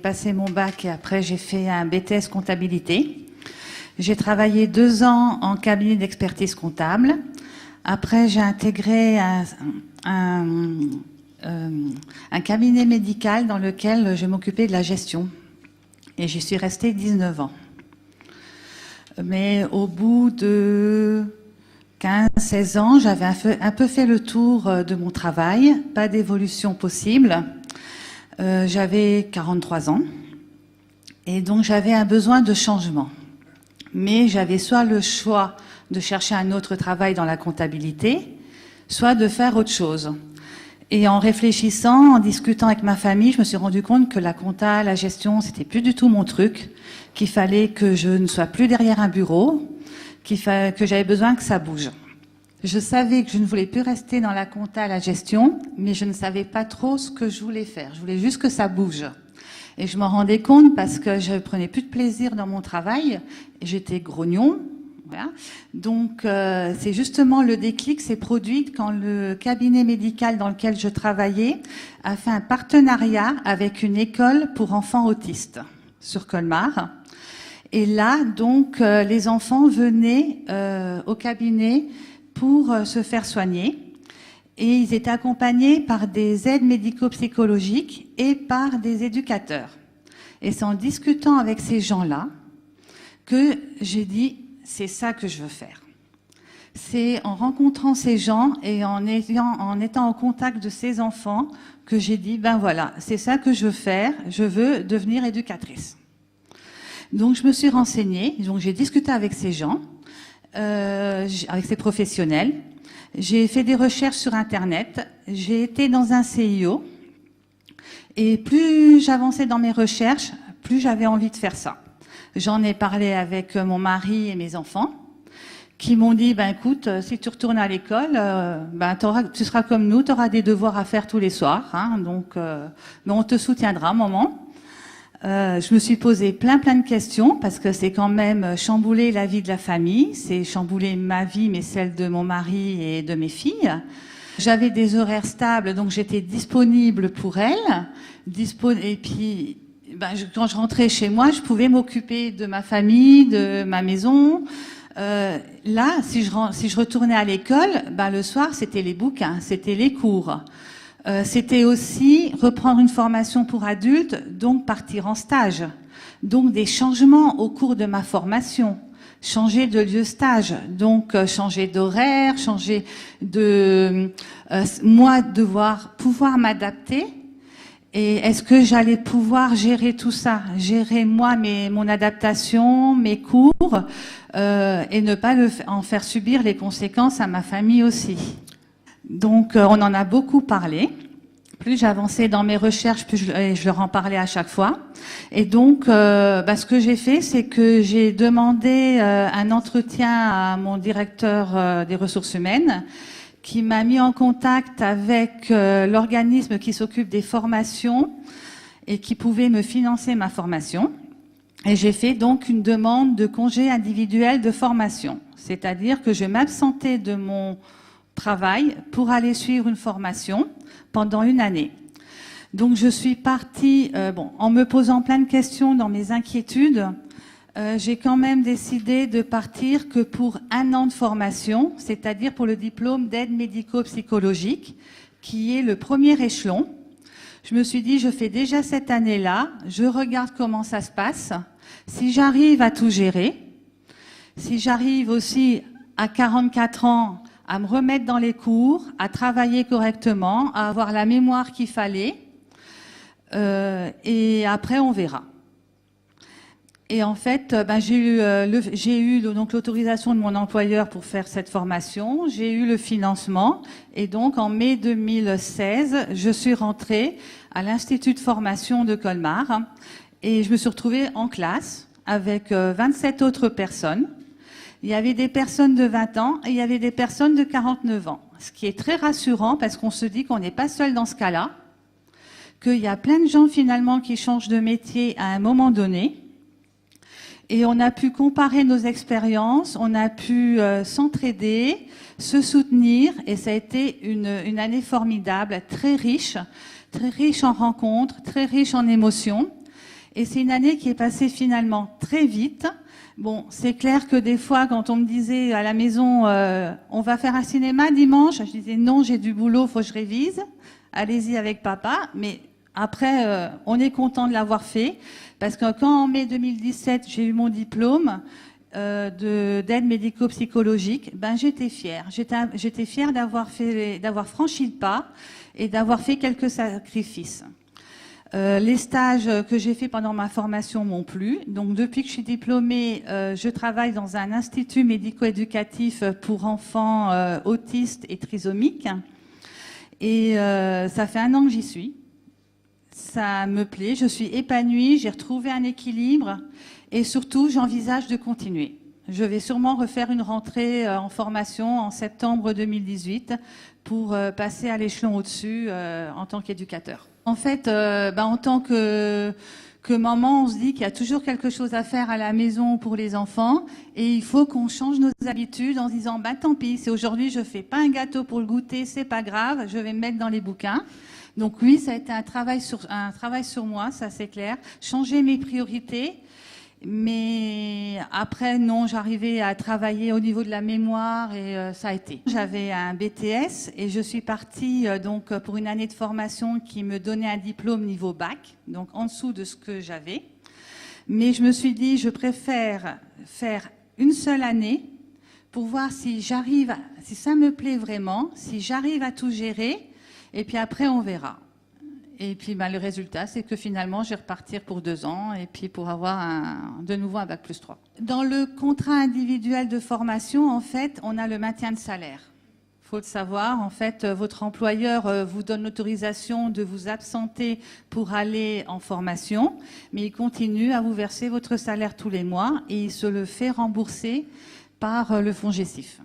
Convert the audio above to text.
passé mon bac et après j'ai fait un BTS comptabilité. J'ai travaillé 2 ans en cabinet d'expertise comptable. Après, j'ai intégré un cabinet médical dans lequel je m'occupais de la gestion. Et j'y suis restée 19 ans. Mais au bout de 15-16 ans, j'avais un peu fait le tour de mon travail, pas d'évolution possible. J'avais 43 ans et donc j'avais un besoin de changement. Mais j'avais soit le choix de chercher un autre travail dans la comptabilité, soit de faire autre chose. Et en réfléchissant, en discutant avec ma famille, je me suis rendu compte que la compta, la gestion, c'était plus du tout mon truc, qu'il fallait que je ne sois plus derrière un bureau, que j'avais besoin que ça bouge. Je savais que je ne voulais plus rester dans la compta, la gestion, mais je ne savais pas trop ce que je voulais faire. Je voulais juste que ça bouge. Et je m'en rendais compte parce que je prenais plus de plaisir dans mon travail. J'étais grognon. Voilà. Donc, c'est justement le déclic s'est produit quand le cabinet médical dans lequel je travaillais a fait un partenariat avec une école pour enfants autistes sur Colmar. Et là, donc, les enfants venaient au cabinet pour se faire soigner. Et ils étaient accompagnés par des aides médico-psychologiques et par des éducateurs. Et c'est en discutant avec ces gens-là que j'ai dit, c'est ça que je veux faire. C'est en rencontrant ces gens et en étant en contact de ces enfants que j'ai dit, ben voilà, c'est ça que je veux faire, je veux devenir éducatrice. Donc je me suis renseignée, donc j'ai discuté avec ces gens, avec ces professionnels. J'ai fait des recherches sur Internet. J'ai été dans un CIO. Et plus j'avançais dans mes recherches, plus j'avais envie de faire ça. J'en ai parlé avec mon mari et mes enfants, qui m'ont dit, ben écoute, si tu retournes à l'école, ben tu seras comme nous, tu auras des devoirs à faire tous les soirs. Hein, donc, mais on te soutiendra, maman. Je me suis posé plein de questions parce que c'est quand même chambouler la vie de la famille, c'est chambouler ma vie mais celle de mon mari et de mes filles. J'avais des horaires stables donc j'étais disponible pour elles. Et puis quand je rentrais chez moi, je pouvais m'occuper de ma famille, de ma maison. Là, si je retournais à l'école, le soir c'était les bouquins, c'était les cours. C'était aussi reprendre une formation pour adultes, donc partir en stage. Donc des changements au cours de ma formation. Changer de lieu stage, donc changer d'horaire, changer de... moi, devoir pouvoir m'adapter. Et est-ce que j'allais pouvoir gérer tout ça? Gérer moi, mon adaptation, mes cours, et ne pas en faire subir les conséquences à ma famille aussi. Donc, on en a beaucoup parlé. Plus j'avançais dans mes recherches, plus je leur en parlais à chaque fois. Et donc, ce que j'ai fait, c'est que j'ai demandé un entretien à mon directeur des ressources humaines, qui m'a mis en contact avec l'organisme qui s'occupe des formations et qui pouvait me financer ma formation. Et j'ai fait donc une demande de congé individuel de formation. C'est-à-dire que je m'absentais de mon travail pour aller suivre une formation pendant 1 année. Donc je suis partie, en me posant plein de questions dans mes inquiétudes, j'ai quand même décidé de partir que pour 1 an de formation, c'est-à-dire pour le diplôme d'aide médico-psychologique, qui est le premier échelon. Je me suis dit, je fais déjà cette année-là, je regarde comment ça se passe. Si j'arrive à tout gérer, si j'arrive aussi à 44 ans à me remettre dans les cours, à travailler correctement, à avoir la mémoire qu'il fallait, et après on verra. Et en fait, j'ai eu donc l'autorisation de mon employeur pour faire cette formation, j'ai eu le financement, et donc en mai 2016, je suis rentrée à l'Institut de formation de Colmar, et je me suis retrouvée en classe avec 27 autres personnes. Il y avait des personnes de 20 ans et il y avait des personnes de 49 ans. Ce qui est très rassurant parce qu'on se dit qu'on n'est pas seul dans ce cas-là, qu'il y a plein de gens finalement qui changent de métier à un moment donné. Et on a pu comparer nos expériences, on a pu s'entraider, se soutenir et ça a été une année formidable, très riche en rencontres, très riche en émotions. Et c'est une année qui est passée finalement très vite. Bon, c'est clair que des fois, quand on me disait à la maison, on va faire un cinéma dimanche, je disais non, j'ai du boulot, faut que je révise. Allez-y avec papa. Mais après, on est content de l'avoir fait, parce que quand en mai 2017, j'ai eu mon diplôme d'aide médico-psychologique, ben j'étais fière. J'étais fière d'avoir franchi le pas et d'avoir fait quelques sacrifices. Les stages que j'ai faits pendant ma formation m'ont plu. Donc, depuis que je suis diplômée, je travaille dans un institut médico-éducatif pour enfants autistes et trisomiques. Et ça fait 1 an que j'y suis. Ça me plaît, je suis épanouie, j'ai retrouvé un équilibre et surtout, j'envisage de continuer. Je vais sûrement refaire une rentrée en formation en septembre 2018 pour passer à l'échelon au-dessus en tant qu'éducateur. En fait, en tant que maman, on se dit qu'il y a toujours quelque chose à faire à la maison pour les enfants et il faut qu'on change nos habitudes en se disant bah tant pis, si aujourd'hui je fais pas un gâteau pour le goûter, c'est pas grave, je vais me mettre dans les bouquins. Donc oui, ça a été un travail sur moi, ça c'est clair. Changer mes priorités. Mais après, non, j'arrivais à travailler au niveau de la mémoire et ça a été. J'avais un BTS et je suis partie donc pour une année de formation qui me donnait un diplôme niveau bac, donc en dessous de ce que j'avais. Mais je me suis dit, je préfère faire une seule année pour voir si j'arrive, si ça me plaît vraiment, si j'arrive à tout gérer, et puis après on verra. Et puis le résultat, c'est que finalement, je vais repartir pour 2 ans et puis pour avoir de nouveau un bac plus 3. Dans le contrat individuel de formation, en fait, on a le maintien de salaire. Il faut le savoir, en fait, votre employeur vous donne l'autorisation de vous absenter pour aller en formation, mais il continue à vous verser votre salaire tous les mois et il se le fait rembourser par le FONGECIF.